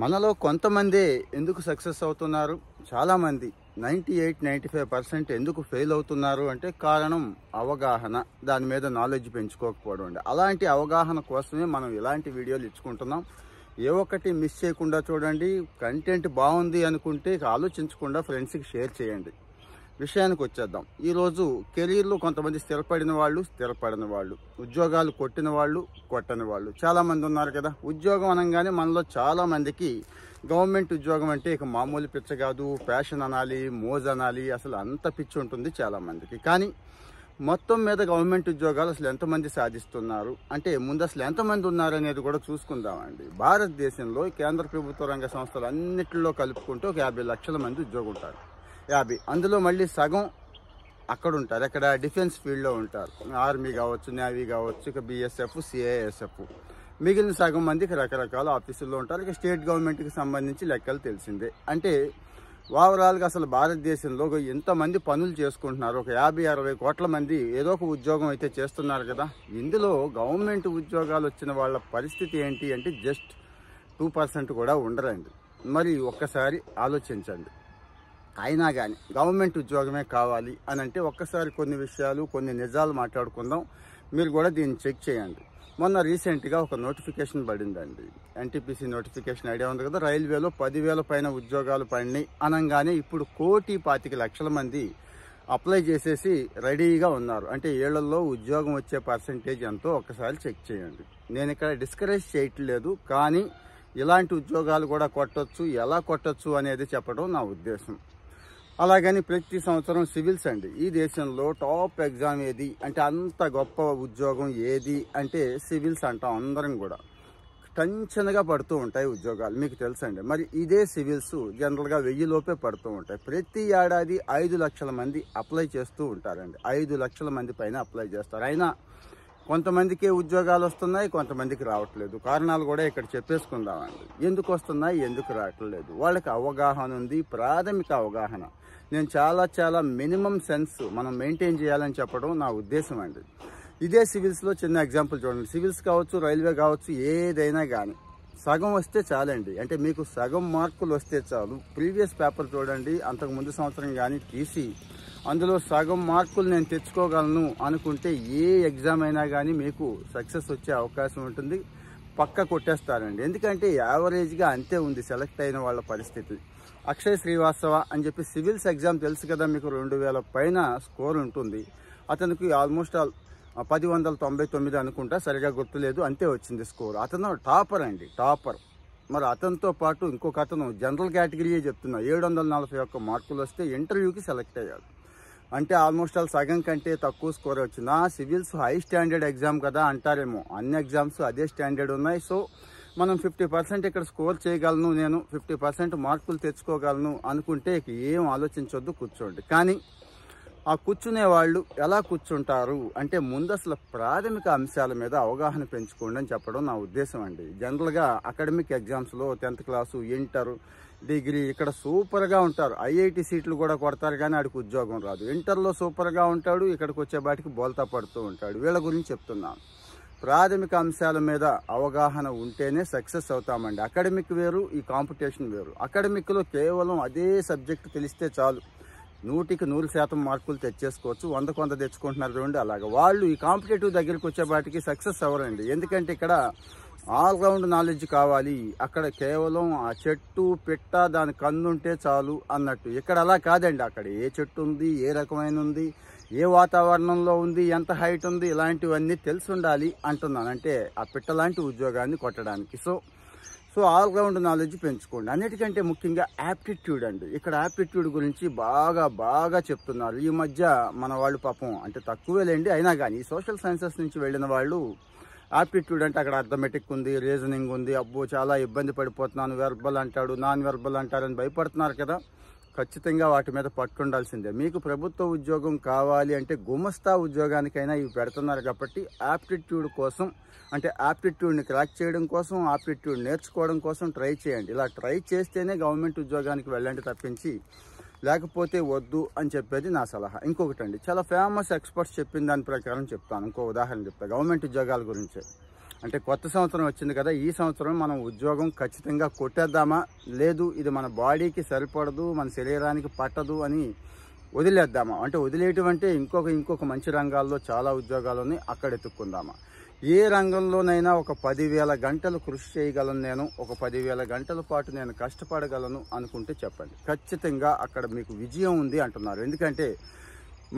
మనలో కొంతమందే ఎందుకు సక్సెస్ అవుతున్నారు, చాలామంది 98-95% ఎందుకు ఫెయిల్ అవుతున్నారు అంటే కారణం అవగాహన, దాని మీద నాలెడ్జ్ పెంచుకోకపోవడం అండి. అలాంటి అవగాహన కోసమే మనం ఇలాంటి వీడియోలు ఇచ్చుకుంటున్నాం. ఏ ఒక్కటి మిస్ చేయకుండా చూడండి. కంటెంట్ బాగుంది అనుకుంటే ఇక ఆలోచించకుండా ఫ్రెండ్స్కి షేర్ చేయండి. విషయానికి వచ్చేద్దాం. ఈరోజు కెరీర్లో కొంతమంది స్థిరపడిన వాళ్ళు, స్థిరపడిన వాళ్ళు, ఉద్యోగాలు కొట్టిన వాళ్ళు, కొట్టని వాళ్ళు చాలామంది ఉన్నారు కదా. ఉద్యోగం అనగానే మనలో చాలామందికి గవర్నమెంట్ ఉద్యోగం అంటే ఇక మామూలు పిచ్చ కాదు, ప్యాషన్ అనాలి, మోజ్ అనాలి, అసలు అంత పిచ్చి ఉంటుంది చాలామందికి. కానీ మొత్తం మీద గవర్నమెంట్ ఉద్యోగాలు అసలు ఎంతమంది సాధిస్తున్నారు అంటే ముందు అసలు ఎంతమంది ఉన్నారు అనేది కూడా చూసుకుందామండి. భారతదేశంలో కేంద్ర ప్రభుత్వ రంగ సంస్థలు అన్నిటిలో కలుపుకుంటే ఒక 50 లక్షల మంది ఉద్యోగం ఉంటారు. 50, అందులో మళ్ళీ సగం అక్కడ ఉంటారు, అక్కడ డిఫెన్స్ ఫీల్డ్లో ఉంటారు. ఆర్మీ కావచ్చు, నేవీ కావచ్చు, ఇక బిఎస్ఎఫ్, సిఐఎస్ఎఫ్. మిగిలిన సగం మందికి రకరకాల ఆఫీసుల్లో ఉంటారు. ఇక స్టేట్ గవర్నమెంట్కి సంబంధించి లెక్కలు తెలిసిందే. అంటే ఓవరాల్గా అసలు భారతదేశంలో ఎంతమంది పనులు చేసుకుంటున్నారు, ఒక 50-60 కోట్ల మంది ఏదో ఒక ఉద్యోగం అయితే చేస్తున్నారు కదా. ఇందులో గవర్నమెంట్ ఉద్యోగాలు వచ్చిన వాళ్ళ పరిస్థితి ఏంటి అంటే జస్ట్ 2% కూడా ఉండరండి. మరి ఒక్కసారి ఆలోచించండి. అయినా కానీ గవర్నమెంట్ ఉద్యోగమే కావాలి అని అంటే ఒక్కసారి కొన్ని విషయాలు, కొన్ని నిజాలు మాట్లాడుకుందాం. మీరు కూడా దీన్ని చెక్ చేయండి. మొన్న రీసెంట్గా ఒక నోటిఫికేషన్ పడిందండి, ఎన్టీపీసీ నోటిఫికేషన్ ఐడియా ఉంది కదా. రైల్వేలో 10,000 పైన ఉద్యోగాలు పడినాయి అనగానే ఇప్పుడు 1,25,00,000 మంది అప్లై చేసేసి రెడీగా ఉన్నారు. అంటే ఏళ్లలో ఉద్యోగం వచ్చే పర్సంటేజ్ ఎంతో ఒక్కసారి చెక్ చేయండి. నేను ఇక్కడ డిస్కరేజ్ చేయట్లేదు, కానీ ఇలాంటి ఉద్యోగాలు కూడా కొట్టొచ్చు, ఎలా కొట్టొచ్చు అనేది చెప్పడం నా ఉద్దేశం. అలాగని ప్రతి సంవత్సరం సివిల్స్ అండి, ఈ దేశంలో టాప్ ఎగ్జామ్ ఏది అంటే అంత గొప్ప ఉద్యోగం ఏది అంటే సివిల్స్ అంటాం. అందరం కూడా టెన్షన్గా పడుతూ ఉంటాయి ఉద్యోగాలు, మీకు తెలుసండి. మరి ఇదే సివిల్స్ జనరల్గా 1000 లోపే పడుతూ ఉంటాయి. ప్రతి ఏడాది 5 లక్షల మంది అప్లై చేస్తూ ఉంటారండి. 5 లక్షల మంది పైన అప్లై చేస్తారు. అయినా కొంతమందికి ఉద్యోగాలు వస్తున్నాయి, కొంతమందికి రావట్లేదు. కారణాలు కూడా ఇక్కడ చెప్పేసుకుందామండి. ఎందుకు వస్తున్నాయి, ఎందుకు రావట్లేదు. వాళ్ళకి అవగాహన ఉంది, ప్రాథమిక అవగాహన. నేను చాలా మినిమం సెన్స్ మనం మెయింటైన్ చేయాలని చెప్పడం నా ఉద్దేశం అండి. ఇదే సివిల్స్లో చిన్న ఎగ్జాంపుల్ చూడండి. సివిల్స్ కావచ్చు, రైల్వే కావచ్చు, ఏదైనా కానీ సగం వస్తే చాలండి. అంటే మీకు సగం మార్కులు వస్తే చాలు. ప్రీవియస్ పేపర్ చూడండి, అంతకు ముందు సంవత్సరం కానీ తీసి అందులో సగం మార్కులు నేను తెచ్చుకోగలను అనుకుంటే ఏ ఎగ్జామ్ అయినా కానీ మీకు సక్సెస్ వచ్చే అవకాశం ఉంటుంది. పక్క కొట్టేస్తారండి. ఎందుకంటే యావరేజ్గా అంతే ఉంది సెలెక్ట్ అయిన వాళ్ళ పరిస్థితి. అక్షయ్ శ్రీవాస్తవ అని చెప్పి సివిల్స్ ఎగ్జామ్ తెలుసు కదా మీకు, 2000 పైన స్కోర్ ఉంటుంది. అతనికి ఆల్మోస్ట్ 1099 అనుకుంటా, సరిగా గుర్తులేదు, అంతే వచ్చింది స్కోర్. అతను టాపర్ అండి, టాపర్. మరి అతనితో పాటు ఇంకొక అతను జనరల్ కేటగిరీయే చెప్తున్నా, 741 మార్కులు వస్తే ఇంటర్వ్యూకి సెలెక్ట్ అయ్యాడు. అంటే ఆల్మోస్ట్ సగం కంటే తక్కువ స్కోర్ వచ్చింది. సివిల్స్ హై స్టాండర్డ్ ఎగ్జామ్ కదా అంటారేమో, అన్ని ఎగ్జామ్స్ అదే స్టాండర్డ్ ఉన్నాయి. సో మనం 50% ఇక్కడ స్కోర్ చేయగలను, నేను 50% మార్కులు తెచ్చుకోగలను అనుకుంటే ఏం ఆలోచించొద్దు, కూర్చోండి. కానీ ఆ కూర్చునే వాళ్ళు ఎలా కూర్చుంటారు అంటే ముందు అసలు ప్రాథమిక అంశాల మీద అవగాహన పెంచుకోండి అని చెప్పడం నా ఉద్దేశం అండి. జనరల్గా అకాడమిక్ ఎగ్జామ్స్లో 10th క్లాసు, ఇంటర్, డిగ్రీ ఇక్కడ సూపర్గా ఉంటారు. ఐఐటి సీట్లు కూడా కొడతారు, కానీ ఆడికి ఉద్యోగం రాదు. ఇంటర్లో సూపర్గా ఉంటాడు, ఇక్కడికి వచ్చేబాటికి బోల్తా పడుతూ ఉంటాడు. వీళ్ళ గురించి చెప్తున్నాను. ప్రాథమిక అంశాల మీద అవగాహన ఉంటేనే సక్సెస్ అవుతామండి. అకాడమిక్ వేరు, ఈ కాంపిటీషన్ వేరు. అకాడమిక్లో కేవలం అదే సబ్జెక్ట్ తెలిస్తే చాలు, 100కి 100% మార్కులు తెచ్చేసుకోవచ్చు. 100కు 100 తెచ్చుకుంటున్నారు చూడండి, అలాగా. వాళ్ళు ఈ కాంపిటేటివ్ దగ్గరికి వచ్చేబాటికి సక్సెస్ అవ్వరండి. ఎందుకంటే ఇక్కడ ఆల్రౌండ్ నాలెడ్జ్ కావాలి. అక్కడ కేవలం ఆ చెట్టు పిట్ట దాని కన్నుంటే చాలు అన్నట్టు. ఇక్కడ అలా కాదండి. అక్కడ ఏ చెట్టు ఉంది, ఏ రకమైన ఉంది, ఏ వాతావరణంలో ఉంది, ఎంత హైట్ ఉంది, ఇలాంటివన్నీ తెలిసి ఉండాలి అంటున్నాను. అంటే ఆ పిట్ట లాంటి ఉద్యోగాన్ని కొట్టడానికి. సో ఆల్రౌండ్ నాలెడ్జ్ పెంచుకోండి. అన్నిటికంటే ముఖ్యంగా యాప్టిట్యూడ్ అండి. ఇక్కడ యాప్టిట్యూడ్ గురించి బాగా చెప్తున్నారు ఈ మధ్య. మన వాళ్ళు పాపం అంటే తక్కువేలేండి, అయినా కానీ సోషల్ సైన్సెస్ నుంచి వెళ్ళిన వాళ్ళు యాప్టిట్యూడ్ అంటే అక్కడ అర్థమెటిక్ ఉంది, రీజనింగ్ ఉంది, అబ్బో చాలా ఇబ్బంది పడిపోతున్నాను, వెర్బల్ అంటాడు, నాన్ వెర్బల్ అంటారని భయపడుతున్నారు కదా. ఖచ్చితంగా వాటి మీద పట్టుండాల్సిందే. మీకు ప్రభుత్వ ఉద్యోగం కావాలి అంటే గుమస్తా ఉద్యోగానికైనా ఇవి పెడుతున్నారు కాబట్టి యాప్టిట్యూడ్ కోసం, అంటే యాప్టిట్యూడ్ని క్రాక్ చేయడం కోసం, యాప్టిట్యూడ్ నేర్చుకోవడం కోసం ట్రై చేయండి. ఇలా ట్రై చేస్తేనే గవర్నమెంట్ ఉద్యోగానికి వెళ్ళండి తప్పించి లేకపోతే వద్దు అని చెప్పేది నా సలహా. ఇంకొకటండి, చాలా ఫేమస్ ఎక్స్పర్ట్స్ చెప్పిన దాని ప్రకారం చెప్తాను. ఇంకో ఉదాహరణ చెప్తాను గవర్నమెంట్ ఉద్యోగాల గురించి. అంటే కొత్త సంవత్సరం వచ్చింది కదా, ఈ సంవత్సరం మనం ఉద్యోగం ఖచ్చితంగా కొట్టేద్దామా, లేదు ఇది మన బాడీకి సరిపడదు, మన శరీరానికి పట్టదు అని వదిలేద్దామా, అంటే వదిలేయటం అంటే ఇంకొక మంచి రంగాల్లో చాలా ఉద్యోగాలు ఉన్నాయి, అక్కడ ఎత్తుక్కుందామా. ఏ రంగంలోనైనా ఒక 10,000 గంటలు కృషి చేయగలను, నేను ఒక 10,000 గంటల పాటు నేను కష్టపడగలను అనుకుంటే చెప్పండి, ఖచ్చితంగా అక్కడ మీకు విజయం ఉంది అంటున్నారు. ఎందుకంటే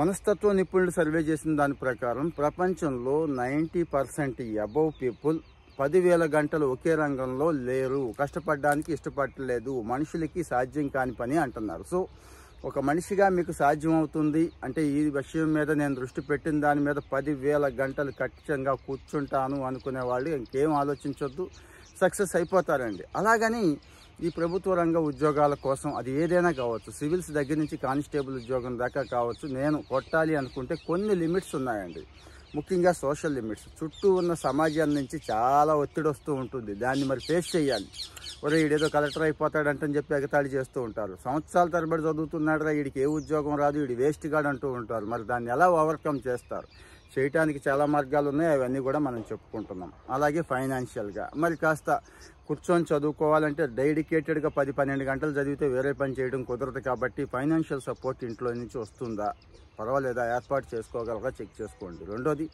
మనస్తత్వ నిపుణులు సర్వే చేసిన దాని ప్రకారం ప్రపంచంలో 90% అబవ్ పీపుల్ 10,000 గంటలు ఒకే రంగంలో లేరు, కష్టపడడానికి ఇష్టపడలేదు, మనుషులకి సాధ్యం కాని పని అంటున్నారు. సో ఒక మనిషిగా మీకు సాధ్యం అవుతుంది అంటే ఈ విషయం మీద నేను దృష్టి పెట్టిన దాని మీద 10,000 గంటలు ఖచ్చితంగా కూర్చుంటాను అనుకునే వాళ్ళు ఇంకేం ఆలోచించొద్దు, సక్సెస్ అయిపోతారండి. అలాగని ఈ ప్రభుత్వ రంగ ఉద్యోగాల కోసం అది ఏదైనా కావచ్చు, సివిల్స్ దగ్గర నుంచి కానిస్టేబుల్ ఉద్యోగం దాకా కావచ్చు, నేను కొట్టాలి అనుకుంటే కొన్ని లిమిట్స్ ఉన్నాయండి. ముఖ్యంగా సోషల్ లిమిట్స్. చుట్టూ ఉన్న సమాజం నుంచి చాలా ఒత్తిడి వస్తూ ఉంటుంది, దాన్ని మరి ఫేస్ చేయాలి. ఒరే వీడేదో కలెక్టర్ అయిపోతాడంటని చెప్పి ఎగతాళి చేస్తూ ఉంటారు. సంవత్సరాల తరబడి చదువుతున్నాడురా, వీడికి ఏ ఉద్యోగం రాదు, వీడి వేస్ట్ గాడు అంటూ ఉంటారు. మరి దాన్ని ఎలా ఓవర్కమ్ చేస్తారు? చేయటానికి చాలా మార్గాలు ఉన్నాయి, అవన్నీ కూడా మనం చెప్పుకుంటున్నాం. అలాగే ఫైనాన్షియల్గా మరి కాస్త కూర్చొని చదువుకోవాలంటే డెడికేటెడ్గా 10-12 గంటలు చదివితే వేరే పని చేయడం కుదరదు. కాబట్టి ఫైనాన్షియల్ సపోర్ట్ ఇంట్లో నుంచి వస్తుందా, పర్వాలేదా, ఏర్పాటు చేసుకోగలరా చెక్ చేసుకోండి. రెండోది,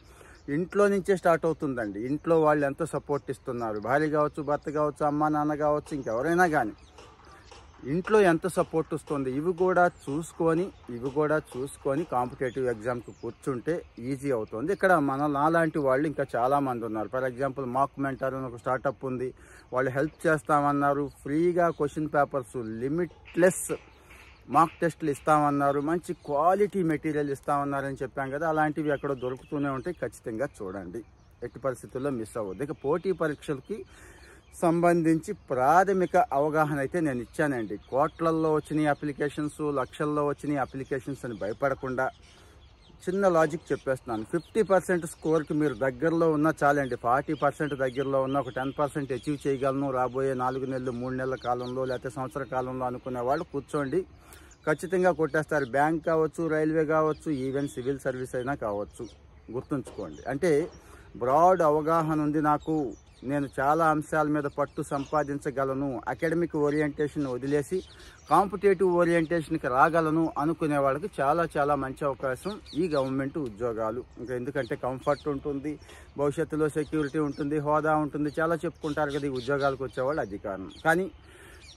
ఇంట్లో నుంచే స్టార్ట్ అవుతుందండి. ఇంట్లో వాళ్ళు ఎంత సపోర్ట్ ఇస్తున్నారు, భార్య కావచ్చు, భర్త కావచ్చు, అమ్మ నాన్న కావచ్చు, ఇంకెవరైనా కానీ ఇంట్లో ఎంత సపోర్ట్ వస్తుంది, ఇవి కూడా చూసుకొని కాంపిటేటివ్ ఎగ్జామ్కి కూర్చుంటే ఈజీ అవుతుంది. ఇక్కడ నాలాంటి వాళ్ళు ఇంకా చాలామంది ఉన్నారు. ఫర్ ఎగ్జాంపుల్ మాక్ మెంటర్ అని ఒక స్టార్టప్ ఉంది, వాళ్ళు హెల్ప్ చేస్తామన్నారు, ఫ్రీగా క్వశ్చన్ పేపర్స్, లిమిట్లెస్ మాక్ టెస్టులు ఇస్తామన్నారు, మంచి క్వాలిటీ మెటీరియల్ ఇస్తామన్నారని చెప్పాం కదా, అలాంటివి ఎక్కడో దొరుకుతూనే ఉంటాయి, ఖచ్చితంగా చూడండి, ఎట్టి పరిస్థితుల్లో మిస్ అవ్వద్దు. ఇక పోటీ పరీక్షలకి సంబంధించి ప్రాథమిక అవగాహన అయితే నేను ఇచ్చానండి. కోట్లల్లో వచ్చినాయి అప్లికేషన్స్, లక్షల్లో వచ్చినాయి అప్లికేషన్స్ అని భయపడకుండా చిన్న లాజిక్ చెప్పేస్తున్నాను. 50% స్కోర్కి మీరు దగ్గరలో ఉన్నా చాలండి. 40% దగ్గరలో ఉన్న ఒక 10% అచీవ్ చేయగలను రాబోయే 4 నెలలు 3 నెలల కాలంలో, లేకపోతే సంవత్సర కాలంలో అనుకునే వాళ్ళు కూర్చోండి, ఖచ్చితంగా కొట్టేస్తారు. బ్యాంక్ కావచ్చు, రైల్వే కావచ్చు, ఈవెన్ సివిల్ సర్వీస్ అయినా కావచ్చు. గుర్తుంచుకోండి, అంటే బ్రాడ్ అవగాహన ఉంది నాకు, నేను చాలా అంశాల మీద పట్టు సంపాదించగలను, అకాడమిక్ ఓరియంటేషన్ వదిలేసి కాంపిటేటివ్ ఓరియంటేషన్కి రాగలను అనుకునే వాళ్ళకి చాలా మంచి అవకాశం ఈ గవర్నమెంట్ ఉద్యోగాలు. ఇంకా ఎందుకంటే కంఫర్ట్ ఉంటుంది, భవిష్యత్తులో సెక్యూరిటీ ఉంటుంది, హోదా ఉంటుంది, చాలా చెప్పుకుంటారు కదా ఈ ఉద్యోగాలకు వచ్చేవాళ్ళు, అధికారం. కానీ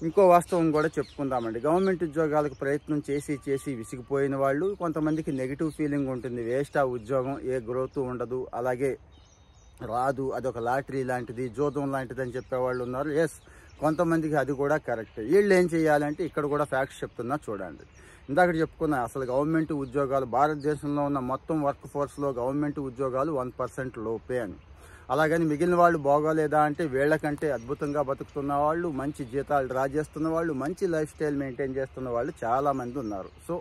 ఇంకో వాస్తవం కూడా చెప్పుకుందామండి. గవర్నమెంట్ ఉద్యోగాలకు ప్రయత్నం చేసి విసిగిపోయిన వాళ్ళు, కొంతమందికి నెగిటివ్ ఫీలింగ్ ఉంటుంది, వేస్ట్ ఆ ఉద్యోగం, ఏ గ్రోత్ ఉండదు, అలాగే రాదు, అదొక లాటరీ లాంటిది, జోదం లాంటిది అని చెప్పేవాళ్ళు ఉన్నారు. ఎస్, కొంతమందికి అది కూడా కరెక్ట్. వీళ్ళు ఏం చేయాలంటే ఇక్కడ కూడా ఫ్యాక్ట్స్ చెప్తున్నా చూడండి. ఇందాక చెప్పుకున్నా, అసలు గవర్నమెంట్ ఉద్యోగాలు భారతదేశంలో ఉన్న మొత్తం వర్క్ ఫోర్స్లో గవర్నమెంట్ ఉద్యోగాలు 1% లోపే అని. అలాగని మిగిలిన వాళ్ళు బాగోలేదా అంటే వీళ్ళకంటే అద్భుతంగా బతుకుతున్న వాళ్ళు, మంచి జీతాలు డ్రా చేస్తున్న వాళ్ళు, మంచి లైఫ్ స్టైల్ మెయింటైన్ చేస్తున్న వాళ్ళు చాలామంది ఉన్నారు. సో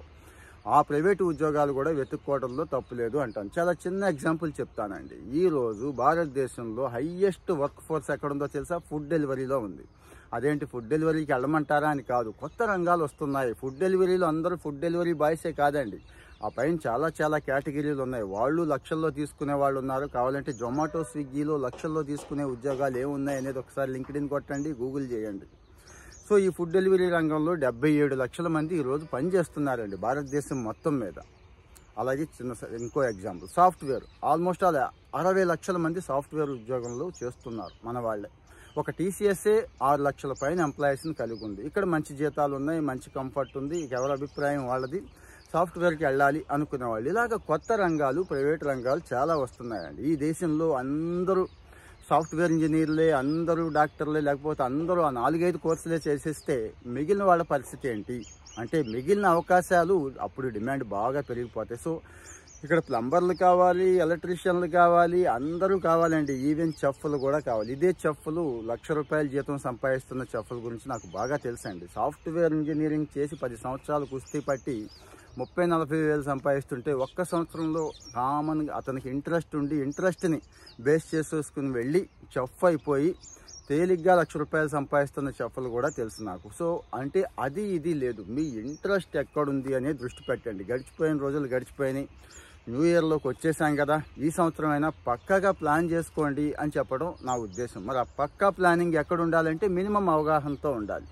ఆ ప్రైవేటు ఉద్యోగాలు కూడా వెతుక్కోవడంలో తప్పు లేదు అంటాను. చాలా చిన్న ఎగ్జాంపుల్ చెప్తానండి. ఈరోజు భారతదేశంలో హయ్యెస్ట్ వర్క్ ఫోర్స్ ఎక్కడుందో తెలుసా? ఫుడ్ డెలివరీలో ఉంది. అదేంటి ఫుడ్ డెలివరీకి వెళ్ళమంటారా అని కాదు, కొత్త రంగాలు వస్తున్నాయి. ఫుడ్ డెలివరీలో అందరూ ఫుడ్ డెలివరీ బాయ్సే కాదండి, ఆ పైన చాలా కేటగిరీలు ఉన్నాయి. వాళ్ళు లక్షల్లో తీసుకునే వాళ్ళు ఉన్నారు. కావాలంటే జొమాటో, స్విగ్గీలో లక్షల్లో తీసుకునే ఉద్యోగాలు ఏమున్నాయి అనేది ఒకసారి లింక్డ్ఇన్ కొట్టండి, గూగుల్ చేయండి. సో ఈ ఫుడ్ డెలివరీ రంగంలో 77 లక్షల మంది ఈరోజు పనిచేస్తున్నారండి భారతదేశం మొత్తం మీద. అలాగే ఇంకో ఎగ్జాంపుల్, సాఫ్ట్వేర్, ఆల్మోస్ట్ అలా 60 లక్షల మంది సాఫ్ట్వేర్ ఉద్యోగంలో చేస్తున్నారు మన వాళ్ళే. ఒక టీసీఎస్ఏ 6 లక్షల పైన ఎంప్లాయీస్ని కలిగి ఉంది. ఇక్కడ మంచి జీతాలు ఉన్నాయి, మంచి కంఫర్ట్ ఉంది. ఇక ఎవరి అభిప్రాయం వాళ్ళది, సాఫ్ట్వేర్కి వెళ్ళాలి అనుకునే వాళ్ళు. ఇలాగ కొత్త రంగాలు, ప్రైవేట్ రంగాలు చాలా వస్తున్నాయండి. ఈ దేశంలో అందరూ సాఫ్ట్వేర్ ఇంజనీర్లే, అందరూ డాక్టర్లే, లేకపోతే అందరూ ఆ 4-5 కోర్సులే చేసేస్తే మిగిలిన వాళ్ళ పరిస్థితి ఏంటి అంటే, మిగిలిన అవకాశాలు అప్పుడు డిమాండ్ బాగా పెరిగిపోతాయి. సో ఇక్కడ ప్లంబర్లు కావాలి, ఎలక్ట్రీషియన్లు కావాలి, అందరూ కావాలండి, ఈవెన్ చెఫ్లు కూడా కావాలి. ఇదే చెఫ్లు ₹1,00,000 జీతం సంపాదిస్తున్న చెఫ్ల గురించి నాకు బాగా తెలుసండి. సాఫ్ట్వేర్ ఇంజనీరింగ్ చేసి 10 సంవత్సరాలు కుస్తీ పట్టి 30-40 వేలు సంపాదిస్తుంటే, ఒక్క సంవత్సరంలో కామన్గా అతనికి ఇంట్రెస్ట్ ఉండి ఇంట్రెస్ట్ని బేస్ చేసుకుని వెళ్ళి చెఫ్ అయిపోయి తేలిగ్గా ₹1,00,000 సంపాదిస్తున్న చెఫ్లు కూడా తెలుసు నాకు. సో అంటే అది ఇది లేదు, మీ ఇంట్రెస్ట్ ఎక్కడుంది అనేది దృష్టి పెట్టండి. గడిచిపోయిన రోజులు గడిచిపోయినాయి. న్యూ ఇయర్లోకి వచ్చేసాం కదా, ఈ సంవత్సరం అయినా పక్కాగా ప్లాన్ చేసుకోండి అని చెప్పడం నా ఉద్దేశం. మరి ఆ పక్కా ప్లానింగ్ ఎక్కడ ఉండాలంటే మినిమం అవగాహనతో ఉండాలి.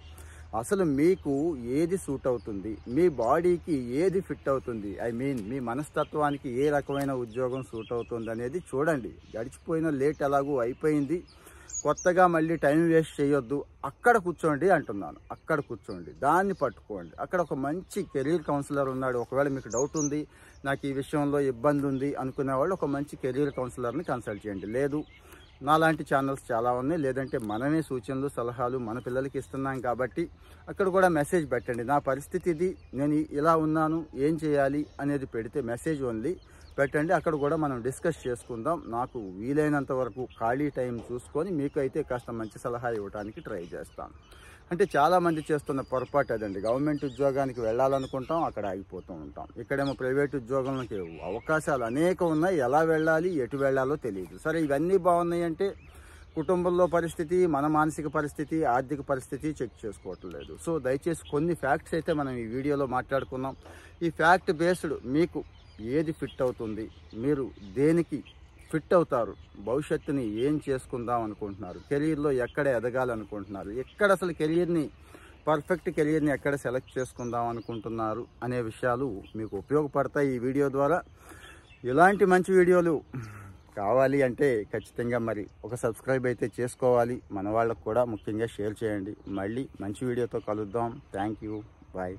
అసలు మీకు ఏది సూట్ అవుతుంది, మీ బాడీకి ఏది ఫిట్ అవుతుంది, మీ మనస్తత్వానికి ఏ రకమైన ఉద్యోగం సూట్ అవుతుంది అనేది చూడండి. గడిచిపోయిన లేట్ ఎలాగూ అయిపోయింది, కొత్తగా మళ్ళీ టైం వేస్ట్ చేయొద్దు. అక్కడ కూర్చోండి అంటున్నాను, అక్కడ కూర్చోండి, దాన్ని పట్టుకోండి. అక్కడ ఒక మంచి కెరీర్ కౌన్సిలర్ ఉన్నాడు. ఒకవేళ మీకు డౌట్ ఉంది, నాకు ఈ విషయంలో ఇబ్బంది ఉంది అనుకునే వాళ్ళు ఒక మంచి కెరీర్ కౌన్సిలర్ని కన్సల్ట్ చేయండి. లేదు, నాలాంటి ఛానల్స్ చాలా ఉన్నాయి, లేదంటే మనమే సూచనలు సలహాలు మన పిల్లలకి ఇస్తున్నాం కాబట్టి అక్కడ కూడా మెసేజ్ పెట్టండి. నా పరిస్థితి ఇది, నేను ఇలా ఉన్నాను, ఏం చేయాలి అనేది పెడితే మెసేజ్ ఓన్లీ పెట్టండి. అక్కడ కూడా మనం డిస్కస్ చేసుకుందాం. నాకు వీలైనంత వరకు ఖాళీ టైం చూసుకొని మీకు అయితే కాస్త మంచి సలహా ఇవ్వడానికి ట్రై చేస్తాను. అంటే చాలామంది చేస్తున్న పొరపాటు అదండి. గవర్నమెంట్ ఉద్యోగానికి వెళ్ళాలనుకుంటాం, అక్కడ ఆగిపోతూ ఉంటాం. ఇక్కడేమో ప్రైవేట్ ఉద్యోగంలోకి అవకాశాలు అనేక ఉన్నాయి, ఎలా వెళ్ళాలి, ఎటు వెళ్ళాలో తెలియదు. సరే, ఇవన్నీ బాగున్నాయి అంటే కుటుంబంలో పరిస్థితి, మన మానసిక పరిస్థితి, ఆర్థిక పరిస్థితి చెక్ చేసుకోవట్లేదు. సో దయచేసి కొన్ని ఫ్యాక్ట్స్ అయితే మనం ఈ వీడియోలో మాట్లాడుకున్నాం. ఈ ఫ్యాక్ట్ బేస్డ్ మీకు ఏది ఫిట్ అవుతుంది, మీరు దేనికి ఫిట్ అవుతారు, భవిష్యత్తుని ఏం చేసుకుందాం అనుకుంటున్నారు, కెరీర్లో ఎక్కడ ఎదగాలనుకుంటున్నారు, ఎక్కడ అసలు కెరీర్ని పర్ఫెక్ట్ కెరీర్ని ఎక్కడ సెలెక్ట్ చేసుకుందాం అనుకుంటున్నారు అనే విషయాలు మీకు ఉపయోగపడతాయి ఈ వీడియో ద్వారా. ఇలాంటి మంచి వీడియోలు కావాలి అంటే ఖచ్చితంగా మరి ఒక సబ్స్క్రైబ్ అయితే చేసుకోవాలి. మన వాళ్ళకు కూడా ముఖ్యంగా షేర్ చేయండి. మళ్ళీ మంచి వీడియోతో కలుద్దాం. Thank you, bye.